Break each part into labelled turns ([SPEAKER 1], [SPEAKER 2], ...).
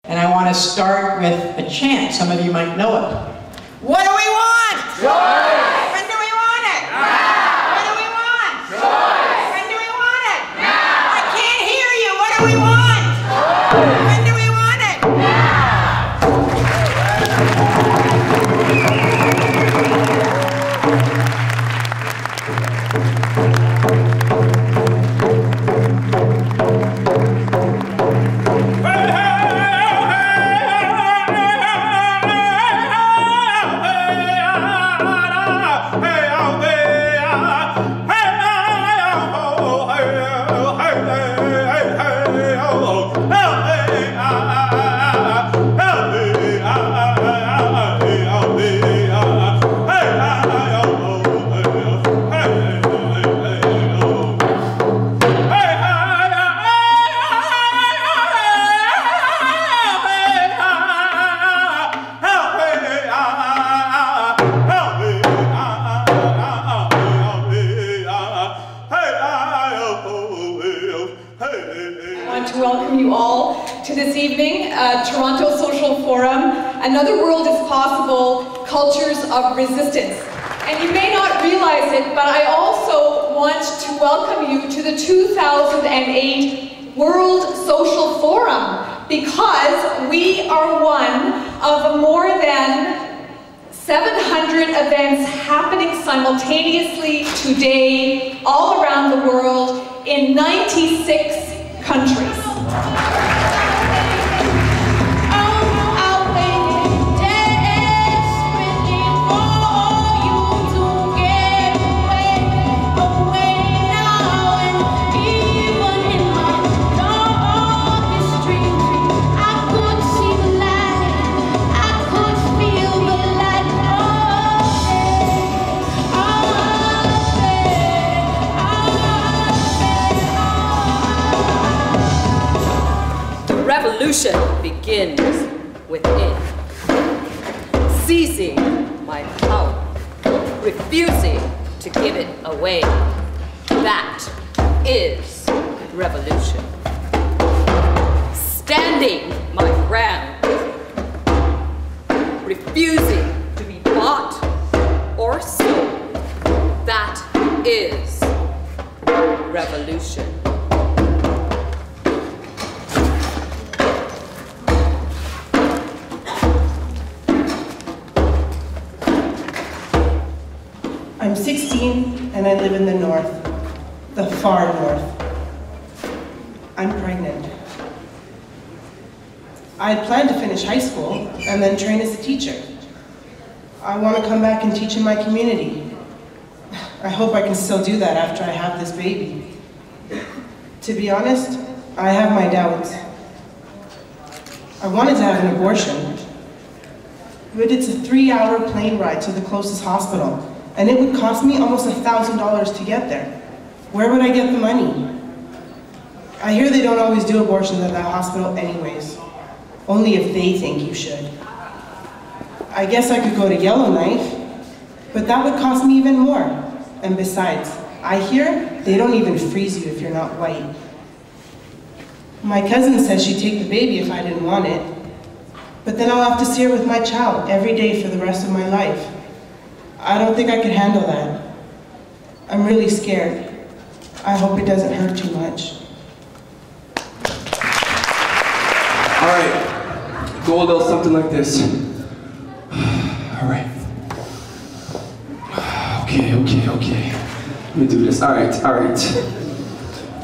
[SPEAKER 1] And I want to start with a chant. Some of you might know it. What do we want?
[SPEAKER 2] Choice!
[SPEAKER 1] When do we want it?
[SPEAKER 2] Now!
[SPEAKER 1] What do we want?
[SPEAKER 2] Choice!
[SPEAKER 1] When do we want it?
[SPEAKER 2] Now!
[SPEAKER 1] I can't hear you. What do we want?
[SPEAKER 2] Choice!
[SPEAKER 1] When do we want it?
[SPEAKER 3] Toronto Social Forum, Another World is Possible, Cultures of Resistance. And you may not realize it, but I also want to welcome you to the 2008 World Social Forum, because we are one of more than 700 events happening simultaneously today all around the world in 96 countries.
[SPEAKER 4] Revolution begins within. Seizing my power, refusing to give it away. That is revolution. Standing my ground, refusing to be bought or sold. That is revolution.
[SPEAKER 5] I'm 16 and I live in the north, the far north. I'm pregnant. I had planned to finish high school and then train as a teacher. I want to come back and teach in my community. I hope I can still do that after I have this baby. To be honest, I have my doubts. I wanted to have an abortion, but it's a 3-hour plane ride to the closest hospital. And it would cost me almost $1,000 to get there. Where would I get the money? I hear they don't always do abortions at that hospital anyways. Only if they think you should. I guess I could go to Yellowknife, but that would cost me even more. And besides, I hear they don't even freeze you if you're not white. My cousin said she'd take the baby if I didn't want it. But then I'll have to see her with my child every day for the rest of my life. I don't think I could handle that. I'm really scared. I hope it doesn't hurt too much.
[SPEAKER 6] All right, go a little something like this. All right. Okay. Let me do this. All right.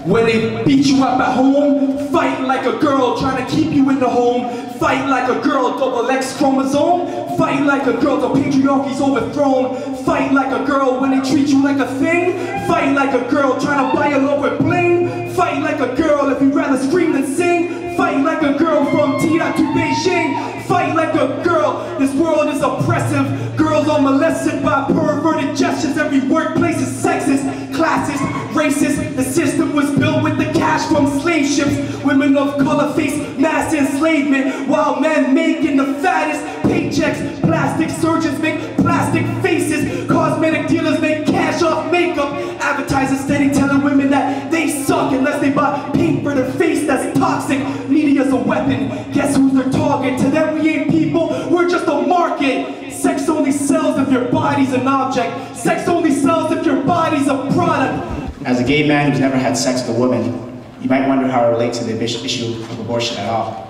[SPEAKER 6] When they beat you up at home, fight like a girl trying to keep you in the home. Fight like a girl, double X chromosome. Fight like a girl, the patriarchy's overthrown. Fight like a girl when they treat you like a thing. Fight like a girl trying to buy a love with bling. Fight like a girl if you'd rather scream than sing. Fight like a girl from Tira to Beijing. Fight like a girl, this world is oppressive. Girls are molested by perverted gestures. Every workplace is sexist, classist, racist. The system was built with the cash from slave ships. Women of color face mass enslavement, while men making the fattest paychecks. Plastic surgeons make plastic faces. Cosmetic dealers make cash off makeup. Advertisers steady telling women that they suck unless they buy paint for their face that's toxic. Media's a weapon. Guess who's their target? target. To them we ain't people, we're just a market. Sex only sells if your body's an object. Sex only sells if your body's a product.
[SPEAKER 7] As a gay man who's never had sex with a woman, you might wonder how I relate to the issue of abortion at all.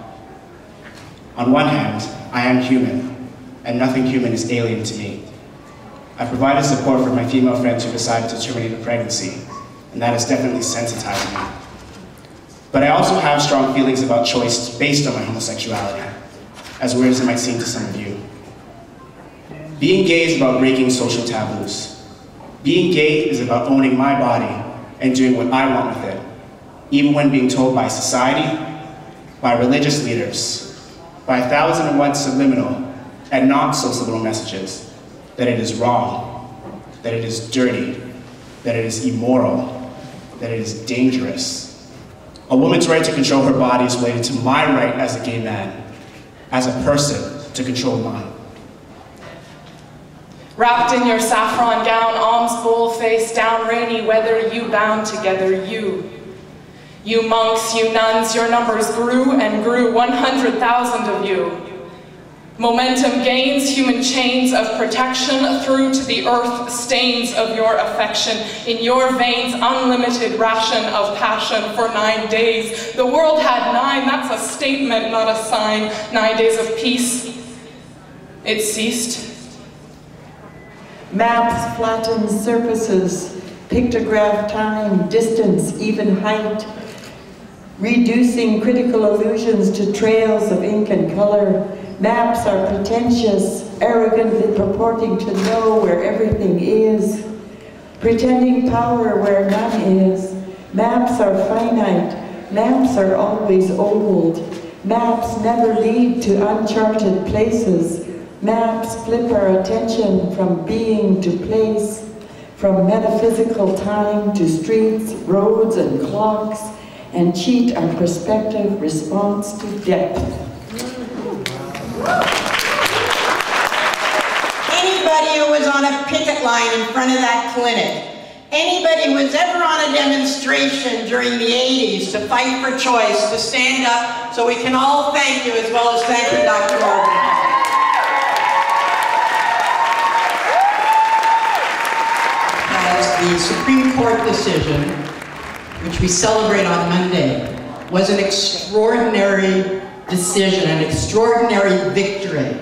[SPEAKER 7] On one hand, I am human, and nothing human is alien to me. I provided support for my female friends who decided to terminate a pregnancy, and that has definitely sensitized me. But I also have strong feelings about choice based on my homosexuality, as weird as it might seem to some of you. Being gay is about breaking social taboos. Being gay is about owning my body and doing what I want with it, even when being told by society, by religious leaders, by 1,001 subliminal and not so subliminal messages, that it is wrong, that it is dirty, that it is immoral, that it is dangerous. A woman's right to control her body is related to my right as a gay man, as a person, to control mine.
[SPEAKER 8] Wrapped in your saffron gown, alms bowl face down, rainy weather, you bound together, you. You monks, you nuns, your numbers grew and grew, 100,000 of you. Momentum gains, human chains of protection through to the earth, stains of your affection. In your veins, unlimited ration of passion for 9 days. The world had 9, that's a statement, not a sign. 9 days of peace, it ceased.
[SPEAKER 9] Maps flatten surfaces, pictograph time, distance, even height, reducing critical illusions to trails of ink and color. Maps are pretentious, arrogantly purporting to know where everything is, pretending power where none is. Maps are finite, maps are always old. Maps never lead to uncharted places. Maps flip our attention from being to place, from metaphysical time to streets, roads, and clocks, and cheat our perspective response to depth.
[SPEAKER 1] Anybody who was on a picket line in front of that clinic, anybody who was ever on a demonstration during the 80s to fight for choice, to stand up so we can all thank you as well as thank you, Dr. Morgan. The Supreme Court decision, which we celebrate on Monday, was an extraordinary decision, an extraordinary victory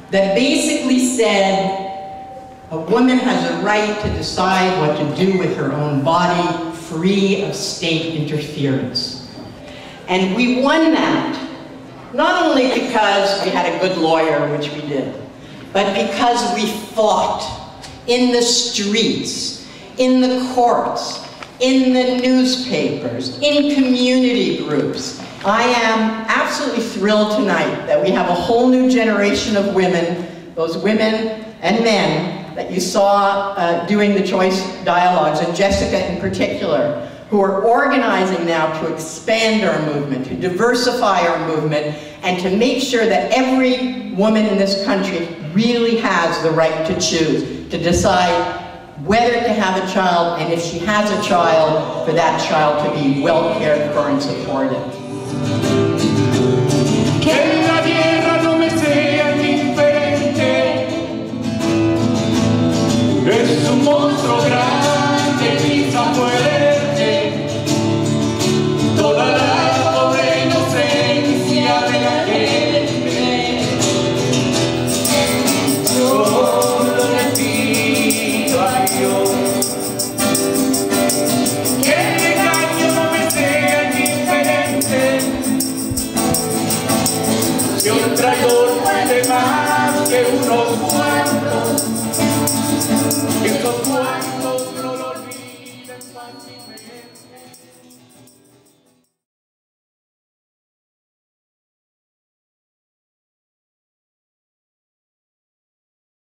[SPEAKER 1] that basically said a woman has a right to decide what to do with her own body, free of state interference. And we won that, not only because we had a good lawyer, which we did, but because we fought in the streets, in the courts, in the newspapers, in community groups. I am absolutely thrilled tonight that we have a whole new generation of women, those women and men that you saw doing the choice dialogues, and Jessica in particular, who are organizing now to expand our movement, to diversify our movement, and to make sure that every woman in this country really has the right to choose, to decide whether to have a child, and if she has a child, for that child to be well cared for and supported.
[SPEAKER 2] Que la tierra no me sea indiferente, es un monstruo grande, pisa fuerte, toda la pobre inocencia de la gente. Solo le pido a Dios que el engaño no me sea indiferente. Si un traidor puede más que unos cuantos,